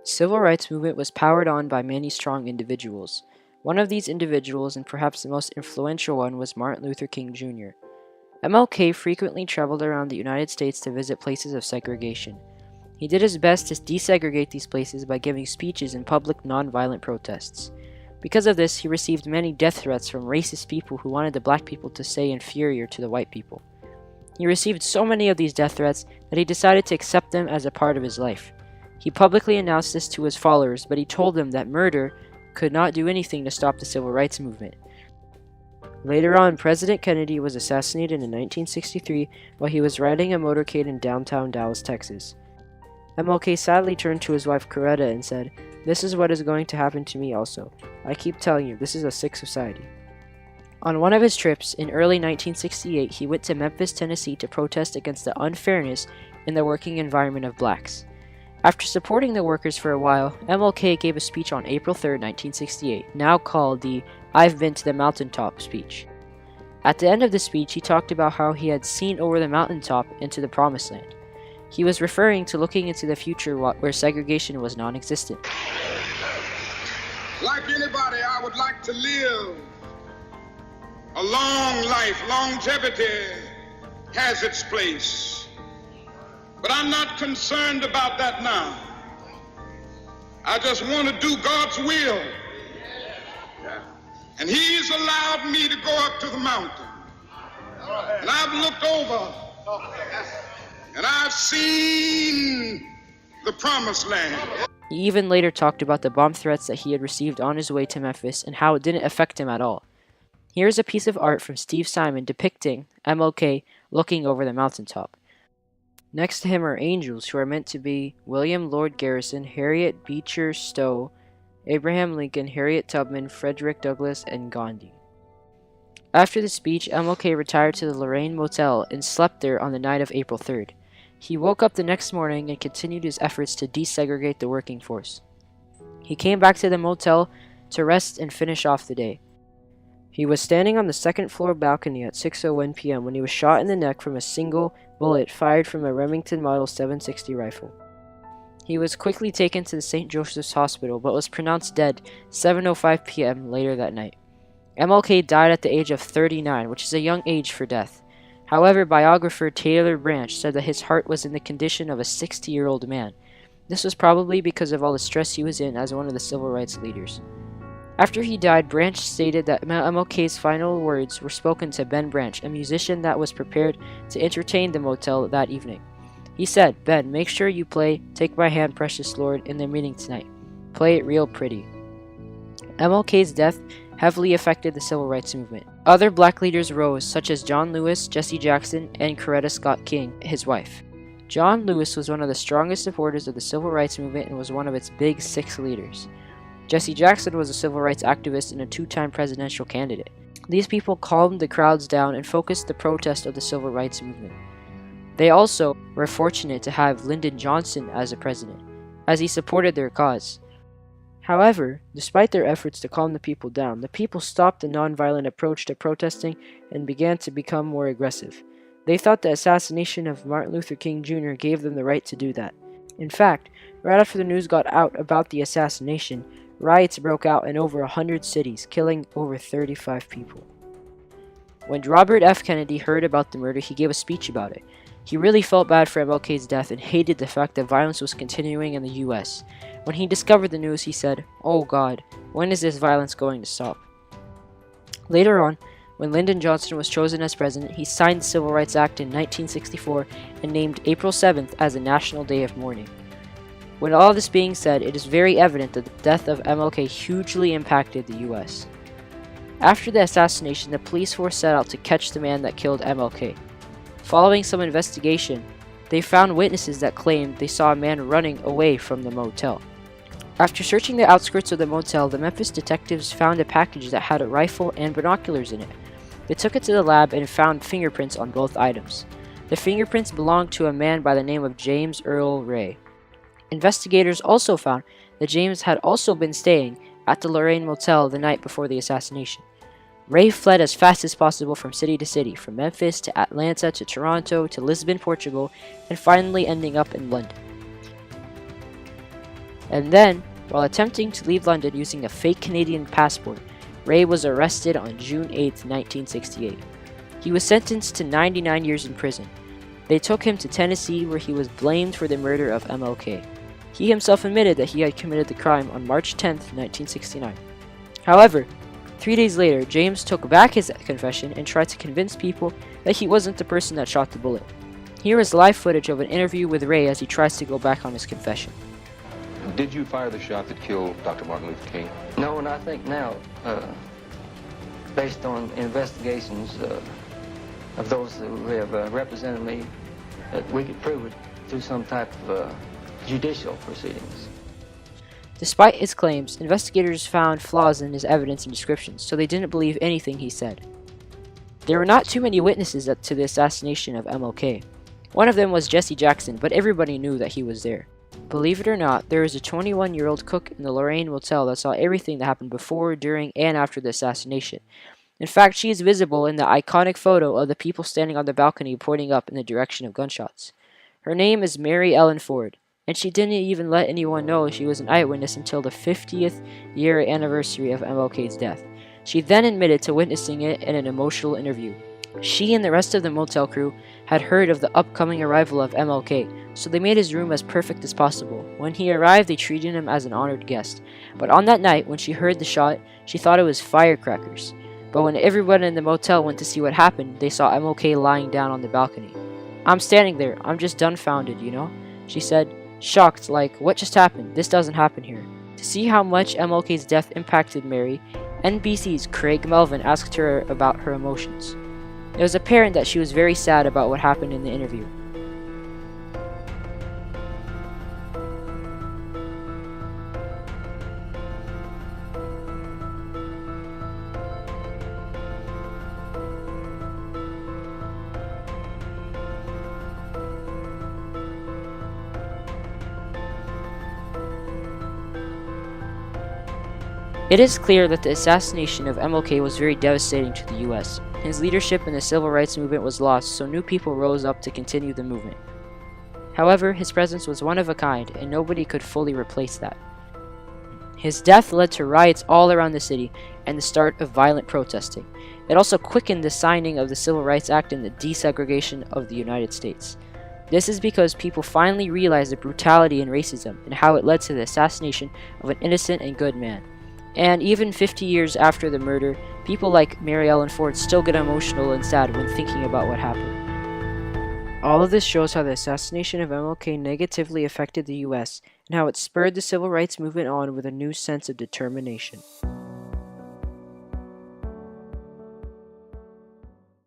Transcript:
The civil rights movement was powered on by many strong individuals. One of these individuals, and perhaps the most influential one, was Martin Luther King Jr. MLK frequently traveled around the United States to visit places of segregation. He did his best to desegregate these places by giving speeches in public nonviolent protests. Because of this, he received many death threats from racist people who wanted the black people to stay inferior to the white people. He received so many of these death threats that he decided to accept them as a part of his life. He publicly announced this to his followers, but he told them that murder could not do anything to stop the civil rights movement. Later on, President Kennedy was assassinated in 1963 while he was riding a motorcade in downtown Dallas, Texas. MLK sadly turned to his wife Coretta and said, "This is what is going to happen to me also. I keep telling you, this is a sick society." On one of his trips in early 1968, he went to Memphis, Tennessee to protest against the unfairness in the working environment of blacks. After supporting the workers for a while, MLK gave a speech on April 3, 1968, now called the "I've Been to the Mountaintop" speech. At the end of the speech, he talked about how he had seen over the mountaintop into the Promised Land. He was referring to looking into the future where segregation was non-existent. Like anybody, I would like to live a long life. Longevity has its place. But I'm not concerned about that now. I just want to do God's will. And He's allowed me to go up to the mountain. And I've looked over and I've seen the Promised Land. He even later talked about the bomb threats that he had received on his way to Memphis and how it didn't affect him at all. Here's a piece of art from Steve Simon depicting MLK looking over the mountaintop. Next to him are angels who are meant to be William Lord Garrison, Harriet Beecher Stowe, Abraham Lincoln, Harriet Tubman, Frederick Douglass, and Gandhi. After the speech, MLK retired to the Lorraine Motel and slept there on the night of April 3rd. He woke up the next morning and continued his efforts to desegregate the working force. He came back to the motel to rest and finish off the day. He was standing on the second floor balcony at 6:01 p.m. when he was shot in the neck from a single bullet fired from a Remington Model 760 rifle. He was quickly taken to the St. Joseph's Hospital but was pronounced dead 7:05 p.m. later that night. MLK died at the age of 39, which is a young age for death. However, biographer Taylor Branch said that his heart was in the condition of a 60-year-old man. This was probably because of all the stress he was in as one of the civil rights leaders. After he died, Branch stated that MLK's final words were spoken to Ben Branch, a musician that was prepared to entertain the motel that evening. He said, "Ben, make sure you play 'Take My Hand, Precious Lord' in the meeting tonight. Play it real pretty." MLK's death heavily affected the civil rights movement. Other black leaders rose, such as John Lewis, Jesse Jackson, and Coretta Scott King, his wife. John Lewis was one of the strongest supporters of the civil rights movement and was one of its big six leaders. Jesse Jackson was a civil rights activist and a two-time presidential candidate. These people calmed the crowds down and focused the protest of the civil rights movement. They also were fortunate to have Lyndon Johnson as a president, as he supported their cause. However, despite their efforts to calm the people down, the people stopped the nonviolent approach to protesting and began to become more aggressive. They thought the assassination of Martin Luther King Jr. gave them the right to do that. In fact, right after the news got out about the assassination, riots broke out in over 100 cities, killing over 35 people. When Robert F. Kennedy heard about the murder, he gave a speech about it. He really felt bad for MLK's death and hated the fact that violence was continuing in the US. When he discovered the news, he said, "Oh God, when is this violence going to stop?" Later on, when Lyndon Johnson was chosen as president, he signed the Civil Rights Act in 1964 and named April 7th as a national day of mourning. With all this being said, it is very evident that the death of MLK hugely impacted the US. After the assassination, the police force set out to catch the man that killed MLK. Following some investigation, they found witnesses that claimed they saw a man running away from the motel. After searching the outskirts of the motel, the Memphis detectives found a package that had a rifle and binoculars in it. They took it to the lab and found fingerprints on both items. The fingerprints belonged to a man by the name of James Earl Ray. Investigators also found that James had also been staying at the Lorraine Motel the night before the assassination. Ray fled as fast as possible from city to city, from Memphis to Atlanta to Toronto to Lisbon, Portugal, and finally ending up in London. And then, while attempting to leave London using a fake Canadian passport, Ray was arrested on June 8, 1968. He was sentenced to 99 years in prison. They took him to Tennessee where he was blamed for the murder of MLK. He himself admitted that he had committed the crime on March 10, 1969. However, 3 days later, James took back his confession and tried to convince people that he wasn't the person that shot the bullet. Here is live footage of an interview with Ray as he tries to go back on his confession. Did you fire the shot that killed Dr. Martin Luther King? No, and I think now, based on investigations of those who have represented me, that we could prove it through some type of judicial proceedings. Despite his claims, investigators found flaws in his evidence and descriptions, so they didn't believe anything he said. There were not too many witnesses to the assassination of MLK. One of them was Jesse Jackson, but everybody knew that he was there. Believe it or not, there is a 21-year-old cook in the Lorraine Motel that saw everything that happened before, during, and after the assassination. In fact, she is visible in the iconic photo of the people standing on the balcony pointing up in the direction of gunshots. Her name is Mary Ellen Ford, and she didn't even let anyone know she was an eyewitness until the 50th year anniversary of MLK's death. She then admitted to witnessing it in an emotional interview. She and the rest of the motel crew had heard of the upcoming arrival of MLK, so they made his room as perfect as possible. When he arrived, they treated him as an honored guest. But on that night, when she heard the shot, she thought it was firecrackers. But when everyone in the motel went to see what happened, they saw MLK lying down on the balcony. "I'm standing there, I'm just dumbfounded, you know?" she said, shocked, like, "What just happened? This doesn't happen here." To see how much MLK's death impacted Mary, NBC's Craig Melvin asked her about her emotions. It was apparent that she was very sad about what happened in the interview. It is clear that the assassination of MLK was very devastating to the US. His leadership in the civil rights movement was lost, so new people rose up to continue the movement. However, his presence was one of a kind, and nobody could fully replace that. His death led to riots all around the city and the start of violent protesting. It also quickened the signing of the Civil Rights Act and the desegregation of the United States. This is because people finally realized the brutality and racism and how it led to the assassination of an innocent and good man. And even 50 years after the murder, people like Mary Ellen Ford still get emotional and sad when thinking about what happened. All of this shows how the assassination of MLK negatively affected the US and how it spurred the civil rights movement on with a new sense of determination.